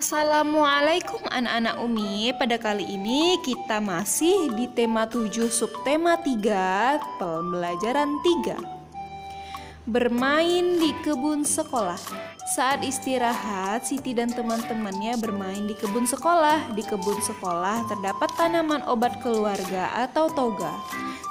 Assalamualaikum anak-anak Umi. Pada kali ini kita masih di tema 7 subtema 3 pembelajaran 3. Bermain di kebun sekolah. Saat istirahat, Siti dan teman-temannya bermain di kebun sekolah. Di kebun sekolah terdapat tanaman obat keluarga atau toga.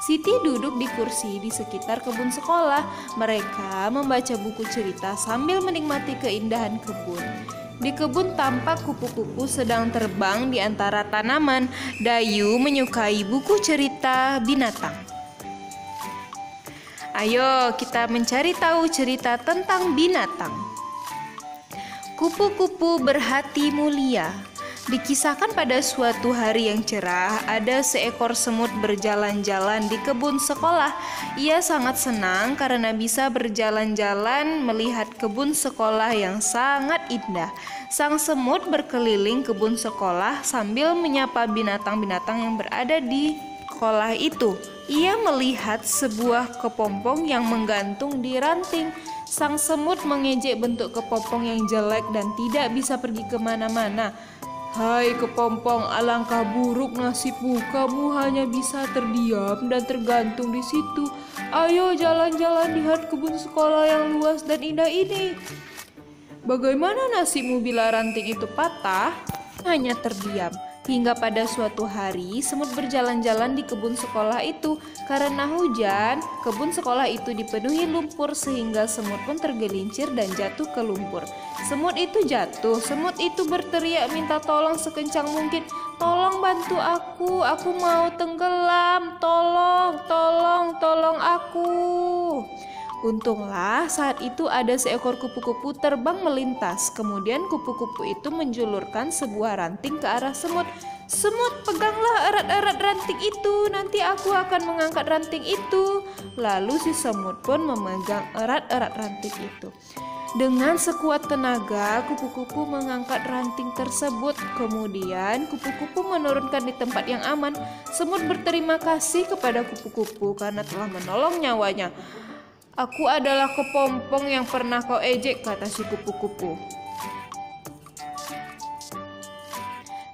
Siti duduk di kursi di sekitar kebun sekolah. Mereka membaca buku cerita sambil menikmati keindahan kebun. Di kebun tampak kupu-kupu sedang terbang di antara tanaman. Dayu menyukai buku cerita binatang. Ayo kita mencari tahu cerita tentang binatang. Kupu-kupu berhati mulia. Dikisahkan pada suatu hari yang cerah, ada seekor semut berjalan-jalan di kebun sekolah. Ia sangat senang karena bisa berjalan-jalan melihat kebun sekolah yang sangat indah. Sang semut berkeliling kebun sekolah sambil menyapa binatang-binatang yang berada di sekolah itu. Ia melihat sebuah kepompong yang menggantung di ranting. Sang semut mengejek bentuk kepompong yang jelek dan tidak bisa pergi kemana-mana. Hai kepompong, alangkah buruk nasibmu, kamu hanya bisa terdiam dan tergantung di situ. Ayo jalan-jalan lihat kebun sekolah yang luas dan indah ini. Bagaimana nasibmu bila ranting itu patah? Hanya terdiam. Hingga pada suatu hari, semut berjalan-jalan di kebun sekolah itu. Karena hujan, kebun sekolah itu dipenuhi lumpur sehingga semut pun tergelincir dan jatuh ke lumpur. Semut itu jatuh, semut itu berteriak minta tolong sekencang mungkin. Tolong bantu aku mau tenggelam, tolong aku. Untunglah saat itu ada seekor kupu-kupu terbang melintas. Kemudian kupu-kupu itu menjulurkan sebuah ranting ke arah semut. Semut, peganglah erat-erat ranting itu, nanti aku akan mengangkat ranting itu. Lalu si semut pun memegang erat-erat ranting itu. Dengan sekuat tenaga, kupu-kupu mengangkat ranting tersebut. Kemudian kupu-kupu menurunkan di tempat yang aman. Semut berterima kasih kepada kupu-kupu karena telah menolong nyawanya. Aku adalah kepompong yang pernah kau ejek, kata si kupu-kupu.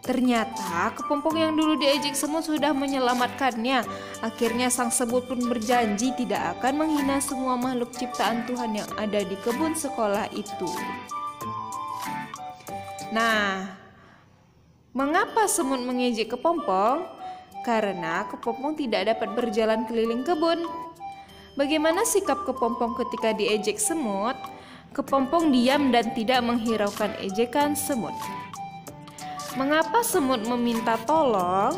Ternyata kepompong yang dulu diejek semut sudah menyelamatkannya. Akhirnya sang semut pun berjanji tidak akan menghina semua makhluk ciptaan Tuhan yang ada di kebun sekolah itu. Nah, mengapa semut mengejek kepompong? Karena kepompong tidak dapat berjalan keliling kebun. Bagaimana sikap kepompong ketika diejek semut? Kepompong diam dan tidak menghiraukan ejekan semut. Mengapa semut meminta tolong?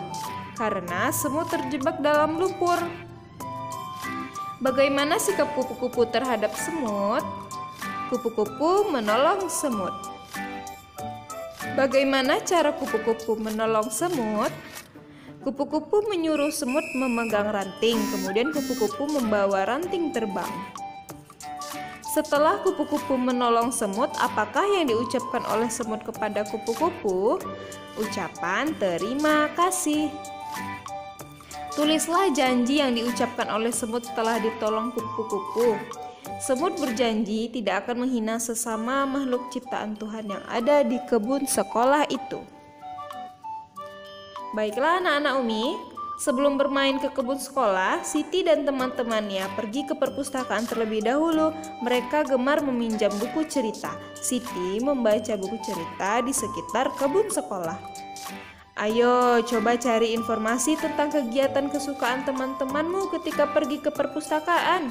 Karena semut terjebak dalam lumpur. Bagaimana sikap kupu-kupu terhadap semut? Kupu-kupu menolong semut. Bagaimana cara kupu-kupu menolong semut? Kupu-kupu menyuruh semut memegang ranting, kemudian kupu-kupu membawa ranting terbang. Setelah kupu-kupu menolong semut, apakah yang diucapkan oleh semut kepada kupu-kupu? Ucapan terima kasih. Tulislah janji yang diucapkan oleh semut setelah ditolong kupu-kupu. Semut berjanji tidak akan menghina sesama makhluk ciptaan Tuhan yang ada di kebun sekolah itu. Baiklah anak-anak Umi, sebelum bermain ke kebun sekolah, Siti dan teman-temannya pergi ke perpustakaan terlebih dahulu. Mereka gemar meminjam buku cerita. Siti membaca buku cerita di sekitar kebun sekolah. Ayo coba cari informasi tentang kegiatan kesukaan teman-temanmu ketika pergi ke perpustakaan.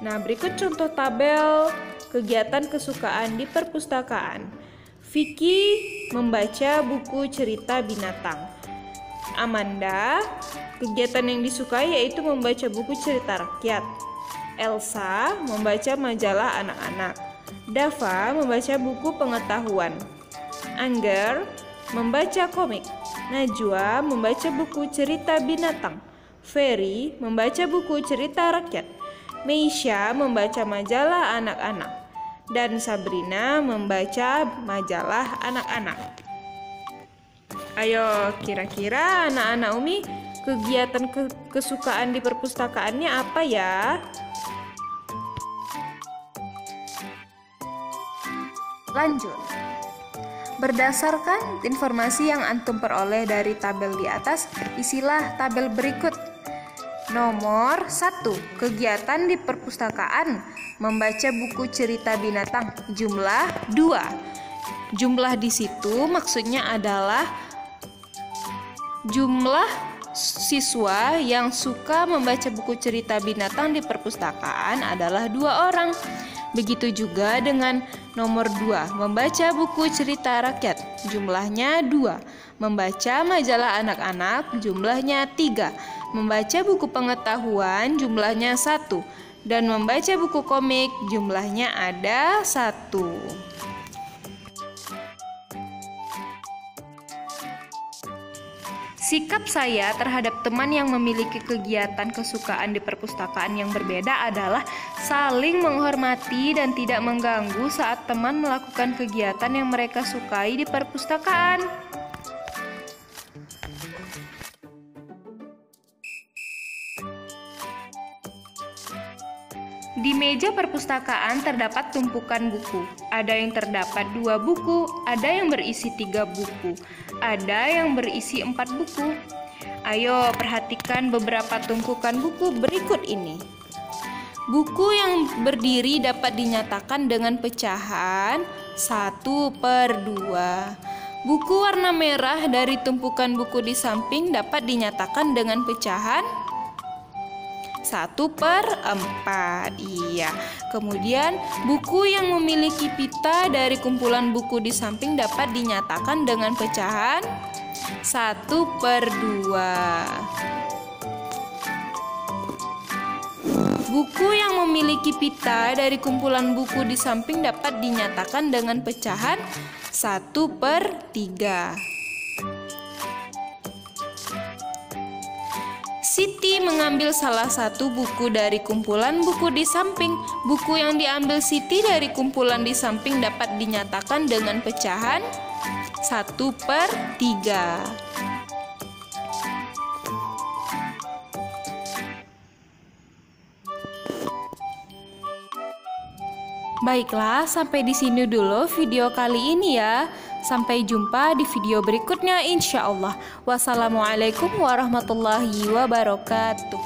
Nah, berikut contoh tabel kegiatan kesukaan di perpustakaan. Vicky membaca buku cerita binatang. Amanda, kegiatan yang disukai yaitu membaca buku cerita rakyat. Elsa membaca majalah anak-anak. Dava membaca buku pengetahuan. Angger membaca komik. Najwa membaca buku cerita binatang. Ferry membaca buku cerita rakyat. Meisha membaca majalah anak-anak. Dan Sabrina membaca majalah anak-anak. Ayo, kira-kira anak-anak Umi kegiatan kesukaan di perpustakaannya apa ya? Lanjut. Berdasarkan informasi yang antum peroleh dari tabel di atas, isilah tabel berikut. Nomor 1. Kegiatan di perpustakaan membaca buku cerita binatang. Jumlah 2. Jumlah di situ maksudnya adalah jumlah siswa yang suka membaca buku cerita binatang di perpustakaan adalah 2 orang. Begitu juga dengan nomor 2, membaca buku cerita rakyat, jumlahnya 2. Membaca majalah anak-anak, jumlahnya 3. Membaca buku pengetahuan, jumlahnya 1. Dan membaca buku komik, jumlahnya ada 1. Sikap saya terhadap teman yang memiliki kegiatan kesukaan di perpustakaan yang berbeda adalah saling menghormati dan tidak mengganggu saat teman melakukan kegiatan yang mereka sukai di perpustakaan. Di meja perpustakaan terdapat tumpukan buku. Ada yang terdapat 2 buku, ada yang berisi 3 buku, ada yang berisi 4 buku. Ayo perhatikan beberapa tumpukan buku berikut ini. Buku yang berdiri dapat dinyatakan dengan pecahan 1/2. Buku warna merah dari tumpukan buku di samping dapat dinyatakan dengan pecahan 1/4. Iya. Kemudian buku yang memiliki pita dari kumpulan buku di samping dapat dinyatakan dengan pecahan 1/2. Buku yang memiliki pita dari kumpulan buku di samping dapat dinyatakan dengan pecahan 1/3. Siti mengambil salah satu buku dari kumpulan buku di samping. Buku yang diambil Siti dari kumpulan di samping dapat dinyatakan dengan pecahan 1/3. Baiklah, sampai di sini dulu video kali ini ya. Sampai jumpa di video berikutnya insya Allah. Wassalamualaikum warahmatullahi wabarakatuh.